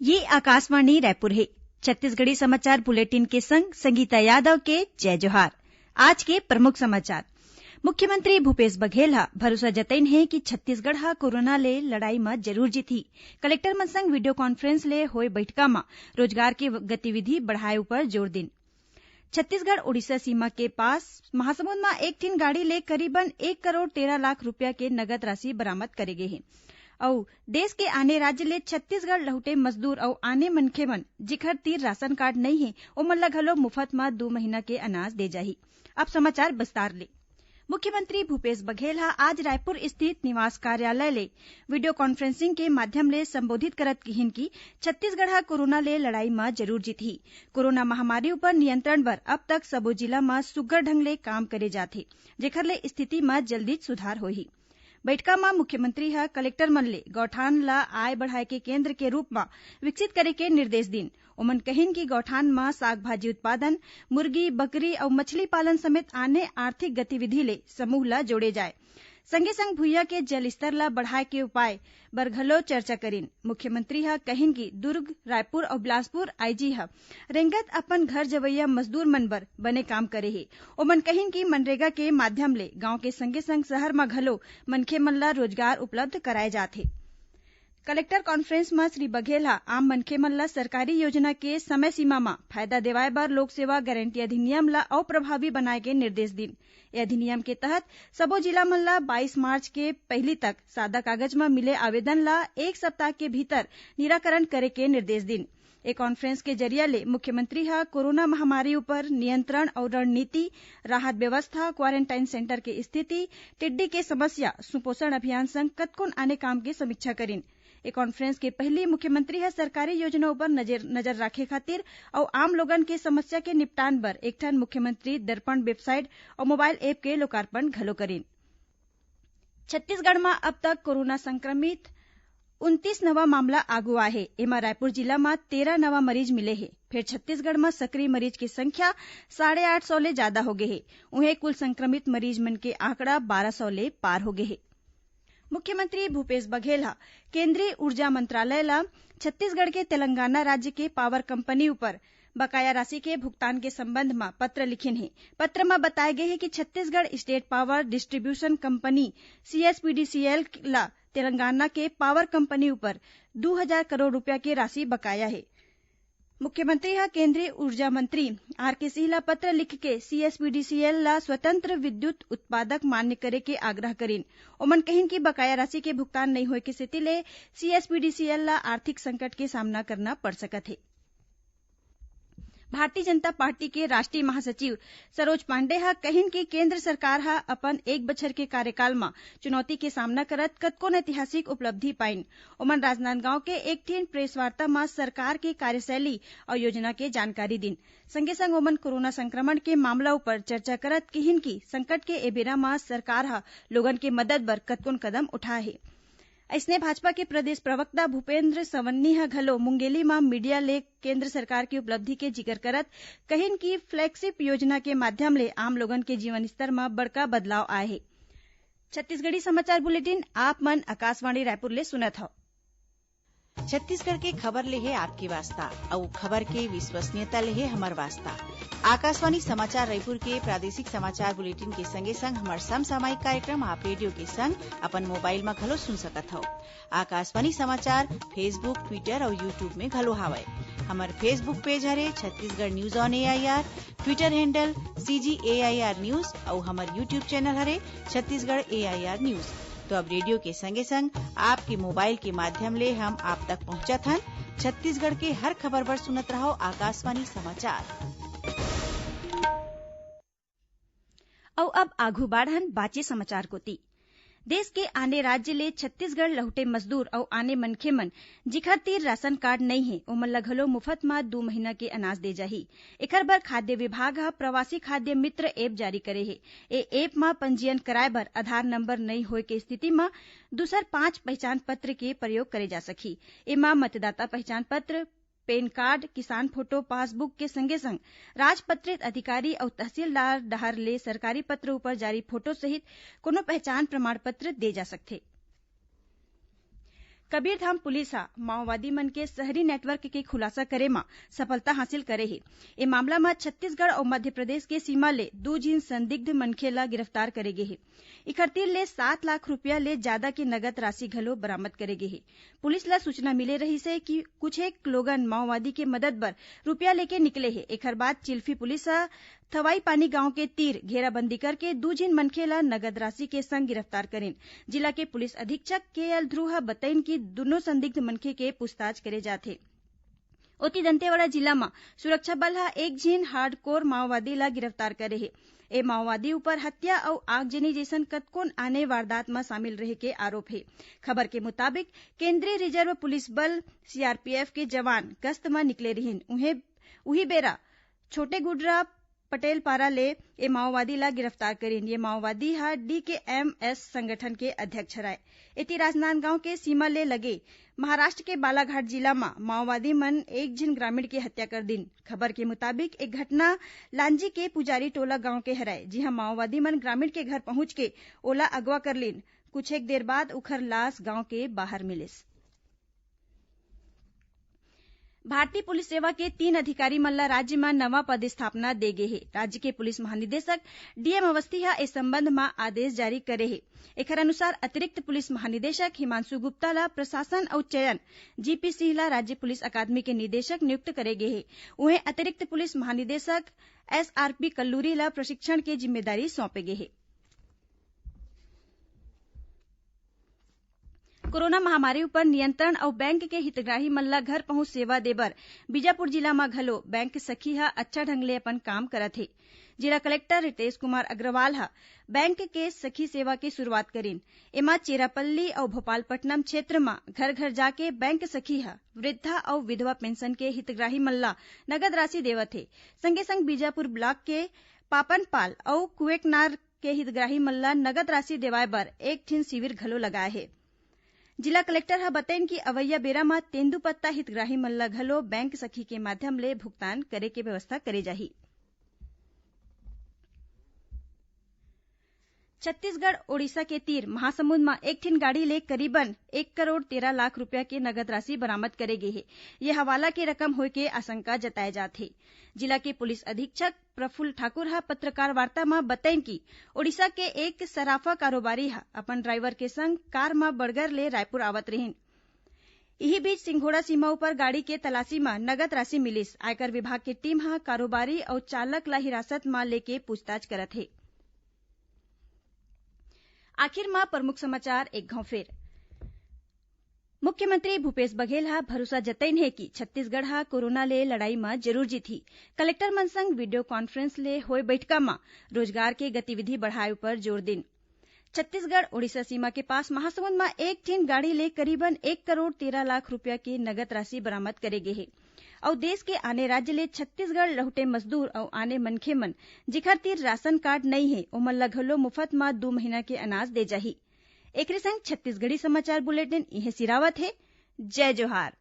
ये आकाशवाणी रायपुर है। छत्तीसगढ़ी समाचार बुलेटिन के संग संगीता यादव के जय जोहार। आज के प्रमुख समाचार। मुख्यमंत्री भूपेश बघेल ह भरोसा जतईन हे कि छत्तीसगढ़ ह कोरोना ले लड़ाई म जरूर जीतही। कलेक्टर मन संग वीडियो कॉन्फ्रेंस ले होए बैठका म रोजगार के गतिविधि बढ़ाए उपर जोर दिन। छत्तीसगढ़ उड़ीसा सीमा के पास महासमुंद म एक ठिन गाड़ी ले करीबन 1 करोड़ 13 लाख रूपया के नगद राशि बरामद करे गे हे। अउ देश के आने राज्य ले छत्तीसगढ़ लहुटे मजदूर अउ आने मनखे मन जिखर तीर राशन कार्ड नहीं हे ओमन ल घलो मुफ्त म 2 महीना के अनाज दे जाही। अब समाचार विस्तार ले। मुख्यमंत्री भूपेश बघेल ह आज रायपुर स्थित निवास कार्यालय ले वीडियो कॉन्फ्रेंसिंग के माध्यम ले संबोधित करत कहिन कि छत्तीसगढ़ ह कोरोना ले लड़ाई म जरूर जीतही। कोरोना महामारी उपर नियंत्रण बर अब तक सबो जिला म सुग्घर ढंग ले काम करे जाथे, जेखर ले स्थिति म जल्दी सुधार होही। बैठका म मुख्यमंत्री ह कलेक्टर मन ले गौठान ल आय बढ़ाए के केन्द्र के रूप म विकसित करे के निर्देश दिन। ओमन कहिन कि गौठान म साग भाजी उत्पादन, मुर्गी, बकरी अउ मछली पालन समेत आने आर्थिक गतिविधि ले समूह ल जोड़े जाए। संगे संग भुइयां के जल स्तर ल बढ़ाए के उपाय बर घलो चर्चा करिन। मुख्यमंत्री ह कहिन कि दुर्ग, रायपुर अउ बिलासपुर आईजी ह रेंगत अपन घर जवैया मजदूर मन बर बने काम करे हे। ओमन कहिन कि मनरेगा के माध्यम ले गांव के संगे संग शहर म घलो मनखे मन ल रोजगार उपलब्ध कराए जाथे। कलेक्टर कॉन्फ्रेंस में श्री बघेल ह आम मनखे मन ल सरकारी योजना के समय सीमा म फायदा देवाए बर लोक सेवा गारंटी अधिनियम ल अउ प्रभावी बनाए के निर्देश दिन। ये अधिनियम के तहत सबो जिला मन ल 22 मार्च के पहिली तक सादा कागज म मिले आवेदन ल 1 सप्ताह के भीतर निराकरण करे के निर्देश दिन। एक कॉन्फ्रेंस के जरिया ले मुख्यमंत्री ह कोरोना महामारी उपर नियंत्रण और रणनीति, राहत व्यवस्था, क्वारेंटाइन सेंटर के स्थिति, टिड्डी के समस्या, सुपोषण अभियान संग कतकोन आने काम के समीक्षा करिन। ए कॉन्फ्रेंस के पहले मुख्यमंत्री ह सरकारी योजना उपर नजर राखे खातिर अउ आम लोगन के समस्या के निपटान बर एकठन मुख्यमंत्री दर्पण वेबसाइट और मोबाइल ऐप के लोकार्पण घलो करिन। छत्तीसगढ़ में अब तक कोरोना संक्रमित 29 नवा मामला आगू आए हे। एमा रायपुर जिला में 13 नवा मरीज मिले हे। फिर छत्तीसगढ़ में सक्रिय मरीज की संख्या 850 ले ज्यादा हो गए हे। उहें कुल संक्रमित मरीज मन के आंकड़ा 1200 ले पार हो गए हे। मुख्यमंत्री भूपेश बघेल ह केंद्रीय ऊर्जा मंत्रालय ल छत्तीसगढ़ के तेलंगाना राज्य के पावर कंपनी उपर बकाया राशि के भुगतान के संबंध में पत्र लिखिन हे। पत्र में बताए गए हे कि Chhattisgarh estate power distribution company CSPDCL ल तेलंगाना के पावर कंपनी उपर 2000 करोड़ रूपया के राशि बकाया है। मुख्यमंत्री ह केंद्रीय ऊर्जा मंत्री RK सिंह ल पत्र लिख के CSPDCL ल स्वतंत्र विद्युत उत्पादक मान्य करे के आग्रह करिन। ओमन कहिन कि बकाया राशि के भुगतान नहीं होए के स्थिति ले CSPDCL ल आर्थिक संकट के सामना करना पड़ सकत हे। भारतीय जनता पार्टी के राष्ट्रीय महासचिव सरोज पांडे ह कहिन कि केंद्र सरकार ह अपन 1 बछर के कार्यकाल में चुनौती के सामना करत कतकोन ऐतिहासिक उपलब्धि पाइन। ओमन राजनांदगांव के एक ठिन प्रेस वार्ता में सरकार के कार्यशैली और योजना के जानकारी दिन। संगे संग ओमन कोरोना संक्रमण के मामला उपर चर्चा करत कहिन कि संकट के ए बेरा में सरकार ह लोगन के मदद बर कतकोन कदम उठाए हे। अइसने भाजपा के प्रदेश प्रवक्ता भूपेन्द्र सवन्नी ह घलो मुंगेली में मीडिया ले केंद्र सरकार की उपलब्धि के जिक्र करत कहिन कि फ्लैगशिप योजना के माध्यम ले आम लोगन के जीवन स्तर में बड़का बदलाव आए हे। छत्तीसगढ़ी समाचार बुलेटिन आप मन आकाशवाणी रायपुर ले सुनत हव। छत्तीसगढ़ के खबर ले हे आपके वास्ता अउ खबर के विश्वसनीयता ले हे हमर वास्ता। आकाशवाणी समाचार रायपुर के प्रादेशिक समाचार बुलेटिन के संगे संग हमर समसामयिक कार्यक्रम आप रेडियो के संग अपन मोबाइल में घलो सुन सकत हव। आकाशवाणी समाचार फेसबुक, ट्विटर और यूट्यूब में घलो हावय। हमर फेसबुक पेज हरे Chhattisgarh news on AIR, Twitter handle CGAIR news और हमर यूट्यूब चैनल हरे छत्तीसगढ़ AIR न्यूज। तो अब रेडियो के संगे संग आपके मोबाइल के माध्यम ले हम आप तक पहुंचत हन। छत्तीसगढ़ के हर खबर पर सुनत रहो आकाशवाणी समाचार। और अब आघु बाढ़न बाचे समाचार कोती। देश के आने राज्य ले छत्तीसगढ़ लहुटे मजदूर और आने मनखे मन जिखर तीर राशन कार्ड नहीं है ओमन ल घलो मुफ्त में 2 महीना के अनाज दे जाही। एकर बर खाद्य विभाग ह प्रवासी खाद्य मित्र ऐप जारी करे हे। ए ऐप में पंजीयन कराए बर आधार नंबर नहीं होए के स्थिति में दूसर 5 पहचान पत्र के प्रयोग करे जा सकही। एमा मतदाता पहचान पत्र, पैन कार्ड, किसान फोटो, पासबुक के संगे संग राजपत्रित अधिकारी और तहसीलदार डहर ले सरकारी पत्र ऊपर जारी फोटो सहित कोनो पहचान प्रमाण पत्र दे जा सकथे। कबीरधाम पुलिस हा माओवादी मन के शहरी नेटवर्क के खुलासा करे म सफलता हासिल करे हे। ए मामला म छत्तीसगढ़ अउ मध्य प्रदेश के सीमा ले 2 झिन संदिग्ध मनखे ल गिरफ्तार करे गे हे। इखर तीर ले 7 लाख रूपिया ले जादा के नगद राशि घलो बरामद करे गे हे। पुलिस ल सूचना मिले रहिस हे कि कुछ एक लोगन माओवादी के मदद बर रूपिया लेके निकले हे। एखर बाद चिल्फी पुलिस ह थवाई पानी गांव के तीर घेराबंदी करके 2 झिन मनखे ल नगद राशि के संग गिरफ्तार करेन। जिला के पुलिस अधीक्षक केएल ध्रुव ह बताइन कि दुनो संदिग्ध मनखे के पूछताछ करे जाथे। ओती दंतेवाड़ा जिला म सुरक्षा बल ह 1 झिन हार्डकोर माओवादी ल गिरफ्तार करे हे। ए माओवादी ऊपर हत्या अउ आगजनी जैसन कतकोन आने वारदात में शामिल रहे के आरोप है। खबर के मुताबिक केंद्रीय रिजर्व पुलिस बल सीआरपीएफ के जवान गश्त में निकले रहिन। उही बेरा छोटे गुडरा पटेल पारा ले ए माओवादी ला गिरफ्तार करीन। ये माओवादी हा डीकेएमएस संगठन के अध्यक्ष हराय। इति राजनांदगांव के सीमा ले लगे महाराष्ट्र के बालाघाट जिला में माओवादी मन 1 झिन ग्रामीण के हत्या कर दिन। खबर के मुताबिक एक घटना लांजी के पुजारी टोला गांव के हराय, जिहां माओवादी मन ग्रामीण के घर पहुंच के ओला अगवा कर लीन। कुछ एक देर बाद उखर लाश गांव के बाहर मिलिस। भारतीय पुलिस सेवा के 3 अधिकारी मन ल राज्य में नवा पदस्थापना दे गे हे। राज्य के पुलिस महानिदेशक डीएम अवस्थी ह इस संबंध में आदेश जारी करे हे। एखर अनुसार अतिरिक्त पुलिस महानिदेशक हिमांशु गुप्ता ला प्रशासन अउ चयन, जीपी सिंह ला राज्य पुलिस अकादमी के निदेशक नियुक्त करे गे हे। उहें अतिरिक्त पुलिस महानिदेशक एसआरपी कल्लूरी ला प्रशिक्षण के जिम्मेदारी सौंपे गे हे। कोरोना महामारी ऊपर नियंत्रण अउ बैंक के हितग्राही मन ल घर पहुंच सेवा देबर बीजापुर जिला में घलो बैंक सखी ह अच्छा ढंग ले अपन काम करत हे। जिला कलेक्टर रितेश कुमार अग्रवाल ह बैंक के सखी सेवा के शुरुआत करीन। एमा चेरापल्ली अउ भोपालपट्टनम क्षेत्र में घर घर जाके बैंक सखी ह वृद्धा अउ विधवा पेंशन के हितग्राही मन ल नगद राशि देवत हे। संगे संग बीजापुर ब्लॉक के पापनपाल अउ कुएकनार के हितग्राही मन ल नगद राशि देवाय बर 1 ठिन शिविर घलो लगाए हे। जिला कलेक्टर ह बताइन कि अवैया बेरा म तेंदूपत्ता हितग्राही मन ल घलो बैंक सखी के माध्यम ले भुगतान करे के व्यवस्था करे जाही। छत्तीसगढ़ ओडिशा के तीर महासमुंद में 1 ठिन गाड़ी ले करीबन 1 करोड़ 13 लाख रूपया के नगद राशि बरामद करे गे हे। ये हवाला के रकम होय के आशंका जताए जाथे। जिला के पुलिस अधीक्षक प्रफुल्ल ठाकुर ह पत्रकार वार्ता में बताइन कि ओडिशा के एक सराफा कारोबारी ह अपन ड्राइवर के संग कार में बड़गर ले रायपुर आवत रहिन। इही बीच सिंघोड़ा सीमा ऊपर गाड़ी के तलाशी में नगद राशि मिलिस। आयकर विभाग के टीम ह कारोबारी अउ चालक ला हिरासत में लेके पूछताछ करत हे। आखिर में प्रमुख समाचार एक घाव फेर। मुख्यमंत्री भूपेश बघेल ह भरोसा जतइन हे कि छत्तीसगढ़ ह कोरोना ले लड़ाई में जरूर जीतही। कलेक्टर मन संग वीडियो कॉन्फ्रेंस ले होय बैठका में रोजगार के गतिविधि बढ़ाए ऊपर जोर दिन। छत्तीसगढ़ ओडिशा सीमा के पास महासमुंद में 1 ठिन गाड़ी ले करीबन 1 करोड़ 13 लाख रूपया के नगद राशि बरामद करे गे हे। अउ देश के आने राज्य ले छत्तीसगढ़ लहुटे मजदूर अउ आने मनखे मन जिखर तीर राशन कार्ड नहीं हे ओमन ल घलो मुफ्त में 2 महीना के अनाज दे जाही। एकरे संग छत्तीसगढ़ी समाचार बुलेटिन इहे सिरावत हे। जय जोहार।